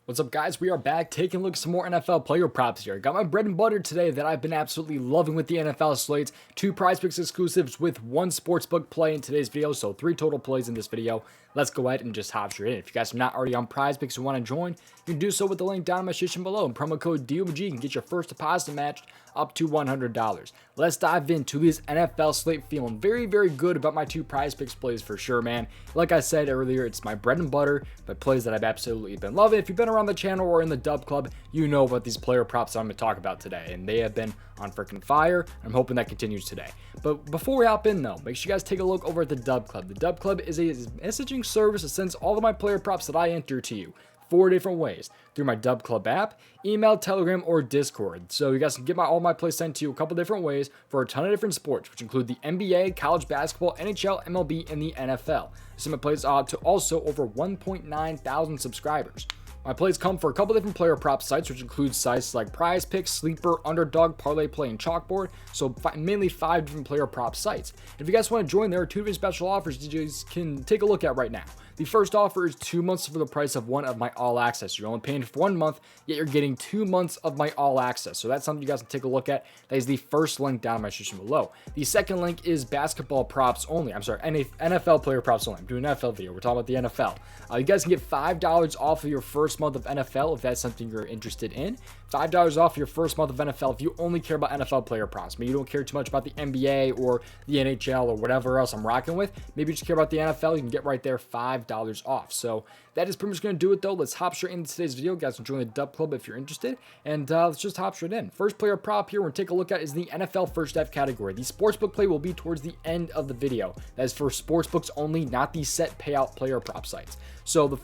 What's up, guys? We are back taking a look at some more NFL player props here. Got my bread and butter today that I've been absolutely loving with the NFL slates. 2 prizepicks exclusives with 1 sportsbook play in today's video, so 3 total plays in this video. Let's go ahead and just hop straight in. If you guys are not already on prizepicks and want to join, you can do so with the link down in my description below. And promo code DOMG can get your first deposit matched up to $100. Let's dive into this NFL slate. Feeling very, very good about my 2 prizepicks plays for sure, man. Like I said earlier, it's my bread and butter, but plays that I've absolutely been loving. If you've been around the channel or in the Dub Club, you know about these player props that I'm going to talk about today, and they have been on freaking fire. I'm hoping that continues today. But before we hop in, though, make sure you guys take a look over at the Dub Club. The Dub Club is a messaging service that sends all of my player props that I enter to you 4 different ways: through my Dub Club app, email, Telegram, or Discord. So you guys can get all my plays sent to you a couple different ways for a ton of different sports, which include the NBA, college basketball, NHL, MLB, and the NFL. Some of my plays to also over 1.9 thousand subscribers. My plays come for a couple different player prop sites, which include sites like prizepicks, sleeper, underdog, parlay play, and chalkboard. So mainly 5 different player prop sites. If you guys want to join, there are 2 different special offers you guys can take a look at right now. The first offer is 2 months for the price of 1 of my all access. You're only paying for 1 month, yet you're getting 2 months of my all access. So that's something you guys can take a look at. That is the first link down in my description below. The second link is basketball props only. I'm sorry, NFL player props only. I'm doing an NFL video. We're talking about the NFL. You guys can get $5 off of your first month of NFL if that's something you're interested in. $5 off your first month of NFL if you only care about NFL player props. Maybe you don't care too much about the NBA or the NHL or whatever else I'm rocking with. Maybe you just care about the NFL. You can get right there $5 off. So that is pretty much going to do it, though. Let's hop straight into today's video. You guys can join the Dub Club if you're interested. And let's just hop straight in. First player prop here we're going to take a look at is the NFL first half category. The sportsbook play will be towards the end of the video. That is for sportsbooks only, not the set payout player prop sites. So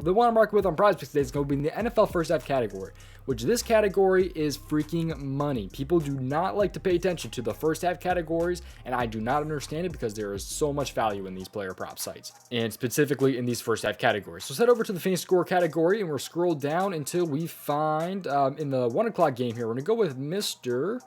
the one I'm rocking with on prizepicks today is going to be in the NFL first half category, which this category is freaking money. People do not like to pay attention to the first half categories, and I do not understand it because there is so much value in these player prop sites, and specifically in these first half categories. So let's head over to the fantasy score category, and we'll scroll down until we find, in the 1 o'clock game here, we're going to go with Mr.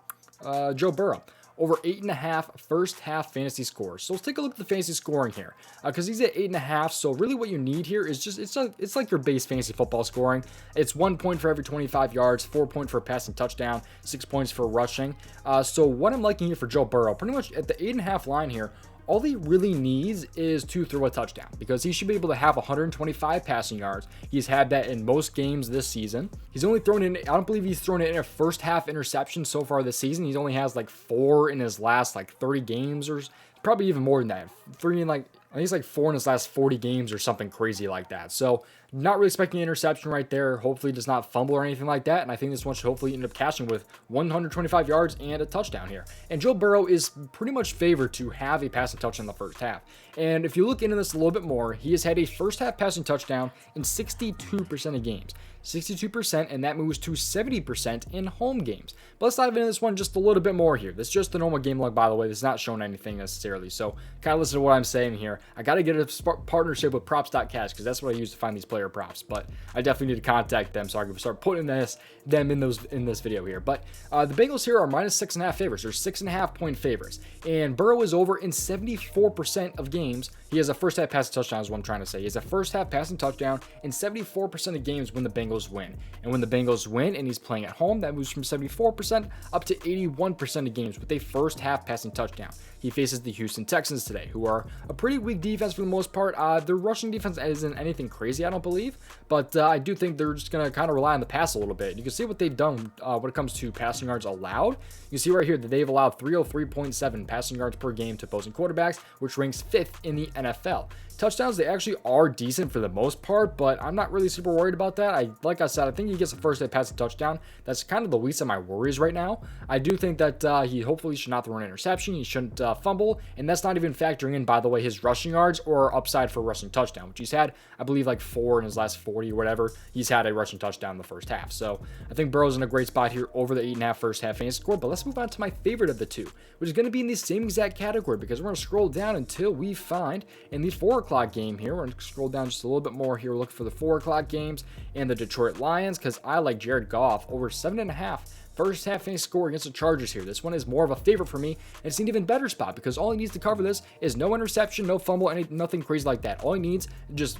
Joe Burrow. Over 8.5 first half fantasy scores. So let's take a look at the fantasy scoring here, because he's at 8.5. So really what you need here is just, it's like your base fantasy football scoring. It's 1 point for every 25 yards, 4 points for a passing touchdown, 6 points for rushing. So what I'm liking here for Joe Burrow, pretty much at the 8.5 line here, all he really needs is to throw a touchdown, because he should be able to have 125 passing yards. He's had that in most games this season. He's only thrown in, I don't believe he's thrown in a first half interception so far this season. He only has like 4 in his last like 30 games, or probably even more than that. I think it's like 4 in his last 40 games or something crazy like that. So not really expecting an interception right there. Hopefully does not fumble or anything like that. And I think this one should hopefully end up cashing with 125 yards and a touchdown here. And Joe Burrow is pretty much favored to have a passing touchdown in the first half. And if you look into this a little bit more, he has had a first half passing touchdown in 62% of games. 62%, and that moves to 70% in home games. But let's dive into this one just a little bit more here. This is just the normal game log, by the way. This is not showing anything necessarily. So kind of listen to what I'm saying here. I got to get a partnership with props.cash, because that's what I use to find these player props. But I definitely need to contact them so I can start putting them in this video here. But the Bengals here are minus 6.5 favorites. They're 6.5 point favorites. And Burrow is over in 74% of games. He has a first half passing touchdown is what I'm trying to say. He has a first half passing touchdown in 74% of games when the Bengals win. And when the Bengals win and he's playing at home, that moves from 74% up to 81% of games with a first half passing touchdown. He faces the Houston Texans today, who are a pretty weak defense for the most part. Their rushing defense isn't anything crazy, I don't believe, but I do think they're just going to kind of rely on the pass a little bit. You can see what they've done when it comes to passing yards allowed. You see right here that they've allowed 303.7 passing yards per game to opposing quarterbacks, which ranks 5th in the NFL. Touchdowns, they actually are decent for the most part, but I'm not really super worried about that. Like I said, I think he gets a first half passing touchdown. That's kind of the least of my worries right now. I do think that he hopefully should not throw an interception. He shouldn't fumble, and that's not even factoring in, by the way, his rushing yards or upside for rushing touchdown, which he's had, I believe, like 4 in his last 40 or whatever. He's had a rushing touchdown in the first half. So I think Burrow's in a great spot here over the 8.5 first half fantasy score. But let's move on to my favorite of the 2, which is going to be in the same exact category, because we're going to scroll down until we find in the 4 o'clock game here. We're going to scroll down just a little bit more here. Look for the 4 o'clock games and the Detroit Lions, because I like Jared Goff over 7.5 first half fantasy score against the Chargers here. This one is more of a favorite for me, and it's an even better spot, because all he needs to cover this is no interception, no fumble, nothing crazy like that. All he needs, just,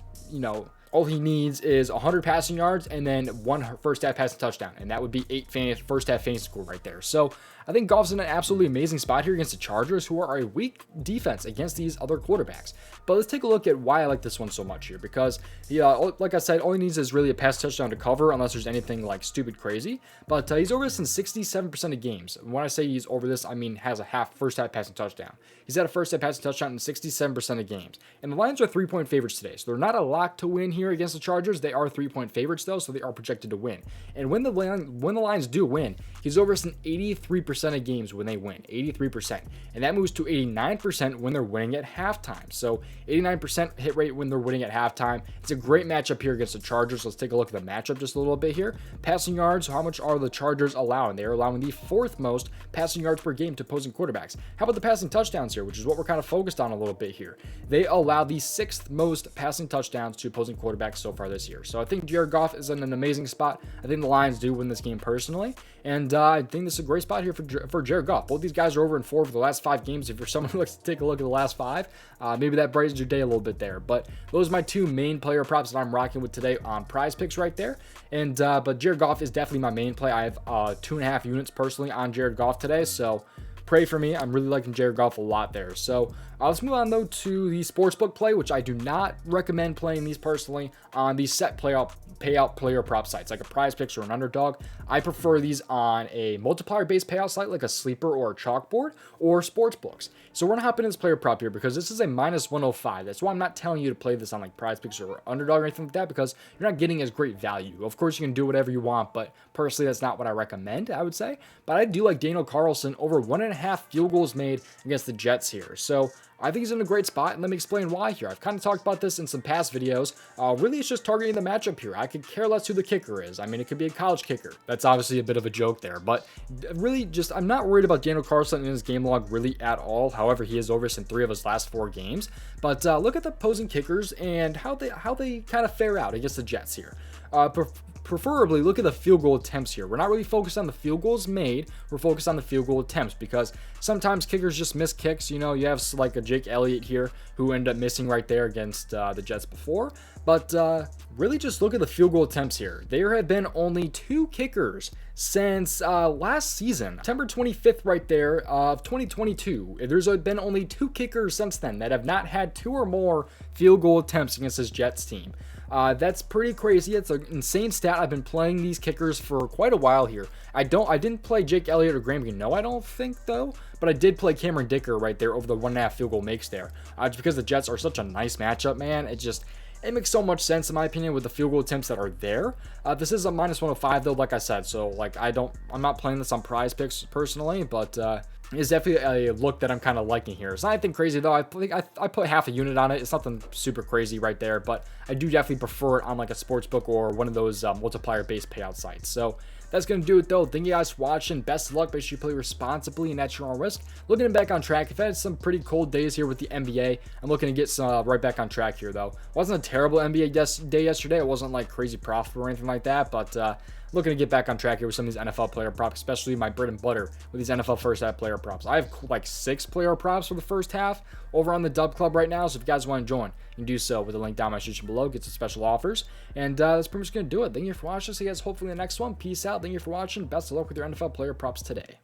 all he needs is 100 passing yards and then 1 first half passing touchdown, and that would be 8 first half fantasy score right there. So I think Goff's in an absolutely amazing spot here against the Chargers, who are a weak defense against these other quarterbacks. But let's take a look at why I like this one so much here, because like I said, all he needs is really a pass touchdown to cover, unless there's anything like stupid crazy. But he's over this in 67% of games. When I say he's over this, I mean has a first half passing touchdown. He's had a first half passing touchdown in 67% of games. And the Lions are 3-point favorites today, so they're not a lock to win here against the Chargers. They are 3-point favorites though, so they are projected to win. And when the Lions do win, he's over us in 83% of games when they win, 83%. And that moves to 89% when they're winning at halftime. So 89% hit rate when they're winning at halftime. It's a great matchup here against the Chargers. Let's take a look at the matchup just a little bit here. Passing yards, how much are the Chargers allowing? They're allowing the 4th most passing yards per game to opposing quarterbacks. How about the passing touchdowns here, which is what we're kind of focused on a little bit here? They allow the 6th most passing touchdowns to opposing quarterbacks so far this year. So I think Jared Goff is in an amazing spot. I think the Lions do win this game personally, and I think this is a great spot here for Jared Goff. Both these guys are over in 4 for the last 5 games. If you're someone who likes to take a look at the last 5, maybe that brightens your day a little bit there. But those are my 2 main player props that I'm rocking with today on Prize Picks right there. And but Jared Goff is definitely my main play. I have 2.5 units personally on Jared Goff today, so pray for me. I'm really liking Jared Goff a lot there. So let's move on though to the sportsbook play, which I do not recommend playing these personally on the set payout player prop sites like a Prize Picks or an Underdog. I prefer these on a multiplier based payout site like a Sleeper or a Chalkboard or sportsbooks. So we're gonna hop into this player prop here because this is a -105. That's why I'm not telling you to play this on like Prize Picks or Underdog or anything like that, because you're not getting as great value. Of course you can do whatever you want, but personally that's not what I recommend, I would say. But I do like Daniel Carlson over 1.5 field goals made against the Jets here. So I think he's in a great spot, and let me explain why here. I've kind of talked about this in some past videos. Really, it's just targeting the matchup here. I could care less who the kicker is. I mean, it could be a college kicker. That's obviously a bit of a joke there, but really just, I'm not worried about Daniel Carlson in his game log really at all. However, he is over us in 3 of his last 4 games. But look at the opposing kickers and how they kind of fare out against the Jets here. Preferably look at the field goal attempts here. We're not really focused on the field goals made. We're focused on the field goal attempts because sometimes kickers just miss kicks. You know, you have like a Jake Elliott here who ended up missing right there against the Jets before. But really just look at the field goal attempts here. There have been only 2 kickers since last season, September 25th right there of 2022. There's been only 2 kickers since then that have not had 2 or more field goal attempts against this Jets team. That's pretty crazy. It's an insane stat. I've been playing these kickers for quite a while here. I didn't play Jake Elliott or Graham Gano, I don't think though, but I did play Cameron Dicker right there over the 1.5 field goal makes there. Just because the Jets are such a nice matchup, man. It makes so much sense in my opinion with the field goal attempts that are there. This is a -105 though, like I said. So like I'm not playing this on Prize Picks personally, but it's definitely a look that I'm kind of liking here. It's not anything crazy though. I think I put half a unit on it. It's nothing super crazy right there, but I do definitely prefer it on like a sportsbook or one of those multiplier based payout sites. So that's going to do it though. Thank you guys for watching. Best of luck. Make sure you play responsibly and at your own risk. Looking back on track. I've had some pretty cold days here with the NBA. I'm looking to get some right back on track here though. Wasn't a terrible NBA day yesterday. It wasn't like crazy profitable or anything like that, but looking to get back on track here with some of these NFL player props, especially my bread and butter with these NFL first half player props. I have like 6 player props for the first half over on the Dub Club right now, so if you guys want to join, you can do so with the link down in my description below. Get some special offers, and that's pretty much going to do it. Thank you for watching. See you guys hopefully in the next one. Peace out. Thank you for watching. Best of luck with your NFL player props today.